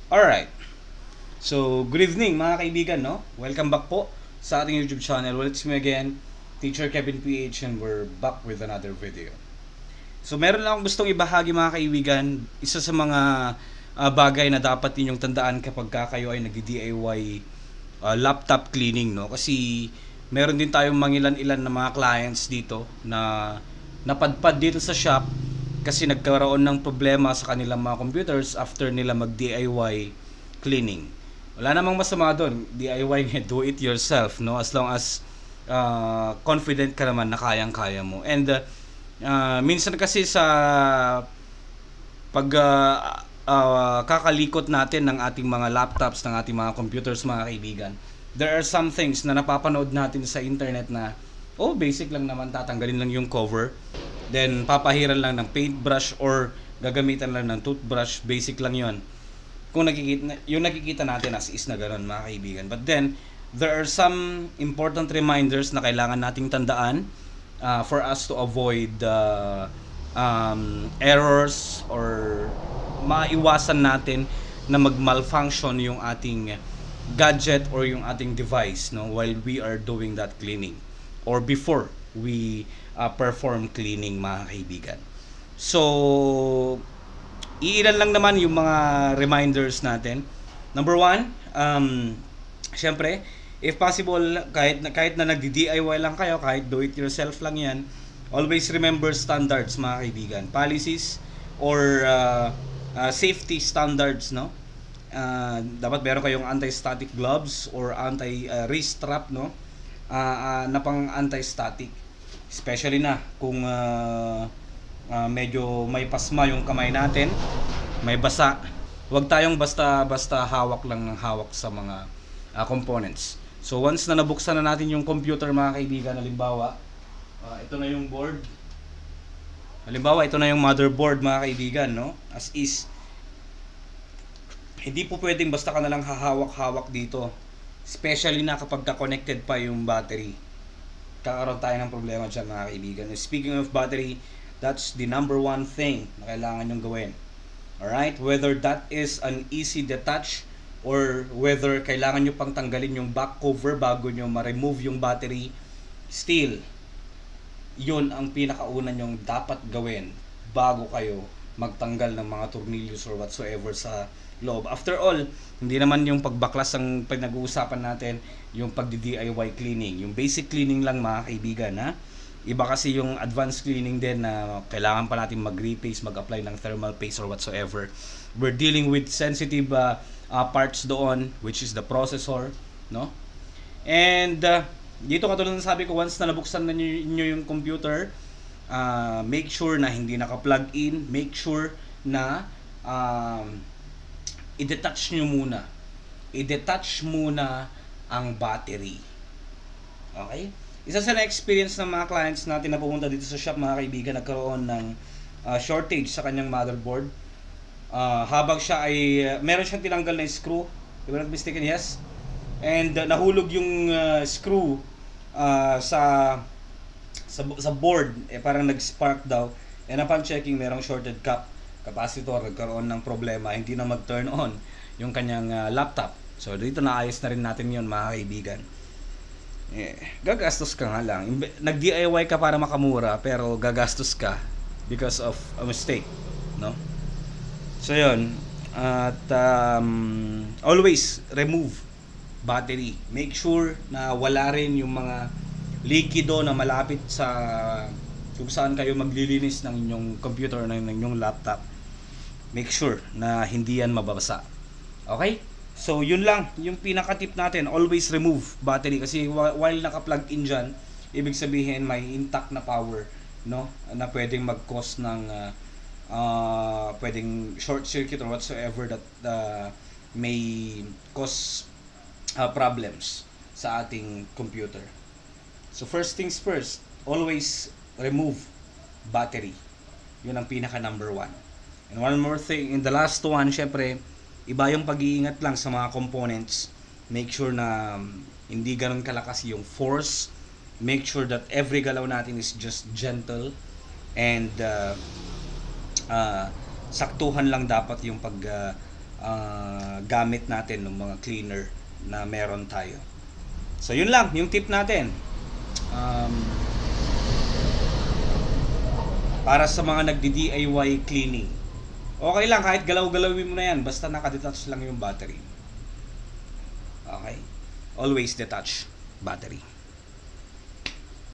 Alright. So, good evening mga kaibigan, no? Welcome back po sa ating YouTube channel. Well, it's me again, Teacher Kevin PH, and we're back with another video. So, meron lang akong gustong ibahagi mga kaibigan. Isa sa mga bagay na dapat ninyong tandaan kapag kayo ay nagdi-DIY laptop cleaning, no? Kasi meron din tayong mangilan-ilan na mga clients dito na napadpad dito sa shop kasi nagkaroon ng problema sa kanilang mga computers after nila mag-DIY cleaning. Wala namang masama doon. DIY nga, do it yourself, no? As long as confident ka naman na kayang-kaya mo. And minsan kasi sa pag kakalikot natin ng ating mga laptops, ng ating mga computers, mga kaibigan, there are some things na napapanood natin sa internet na basic lang naman, tatanggalin lang yung cover, then papahiran lang ng paintbrush or gagamitan lang ng toothbrush, basic lang yon. Kung nakikita natin as is na ganoon mga kaibigan. But then there are some important reminders na kailangan nating tandaan for us to avoid errors or maiwasan natin na mag-malfunction yung ating gadget or yung ating device, no, while we are doing that cleaning or before we perform cleaning mga kaibigan. So, iilan lang naman yung mga reminders natin. Number one, syempre, if possible, kahit na nagdi-DIY lang kayo, kahit do it yourself lang yan, always remember standards mga kaibigan, policies or safety standards, no? Dapat meron kayong anti-static gloves or anti-wrist strap, no? Na pang anti-static, especially na kung medyo may pasma yung kamay natin, may basa. Huwag tayong basta hawak lang ng hawak sa mga components. So once na nabuksan na natin yung computer mga kaibigan, halimbawa ito na yung board, halimbawa ito na yung motherboard mga kaibigan, no? As is, hindi po pwedeng basta ka na lang hahawak-hawak dito, especially na kapag connected pa yung battery. Kakaroon tayo ng problema dyan mga kaibigan. Speaking of battery, that's the number one thing na kailangan nyong gawin. Alright? Whether that is an easy detach or whether kailangan nyo pang tanggalin yung back cover bago nyo ma-remove yung battery, still, yun ang pinakauna nyong dapat gawin bago kayo magtanggal ng mga tornillos or whatsoever sa loob. After all, hindi naman yung pagbaklas ang pinag-uusapan natin, yung pagdi-DIY cleaning. Yung basic cleaning lang mga kaibigan, ha? Iba kasi yung advanced cleaning din na kailangan pa natin mag-repaste, mag-apply ng thermal paste or whatsoever. We're dealing with sensitive parts doon, which is the processor, no? And dito katulad ng sabi ko, once na nabuksan na nyo yung computer, make sure na hindi naka-plug in, make sure na i-detach nyo muna. I-detach muna ang battery. Okay? Isa sa na-experience ng mga clients natin na pumunta dito sa shop mga kaibigan, nagkaroon ng shortage sa kanyang motherboard. Habang siya ay meron siyang tinanggal na screw, if I'm not mistaken, yes. And nahulog yung screw sa board, parang nag-spark daw. And upon checking, merong shorted capacitor, nagkaroon ng problema, hindi na mag-turn on yung kanyang laptop. So dito naayos na rin natin yon mga kaibigan. Gagastos ka nga lang. Nag-DIY ka para makamura, pero gagastos ka because of a mistake, no? So yun. At always remove battery. Make sure na wala rin yung mga likido na malapit sa kung saan kayo maglilinis ng inyong computer, ng inyong laptop. Make sure na hindi yan mababasa. Okay? So yun lang yung pinaka-tip natin. Always remove battery kasi while naka-plug in dyan, ibig sabihin may intact na power, no? Na pwedeng mag-cause ng pwedeng short circuit or whatsoever that may cause problems sa ating computer. So first things first, always remove battery. Yun ang pinaka number one. And one more thing, in the last one, syempre, iba yung pag-iingat lang sa mga components. Make sure na hindi ganun kalakas yung force. Make sure that every galaw natin is just gentle and saktuhan lang dapat yung gamit natin ng mga cleaner na meron tayo. So yun lang yung tip natin. Para sa mga nagdi-DIY cleaning, okay lang kahit galaw-galawin mo na yan, basta nakadetach lang yung battery. Okay? Always detach battery.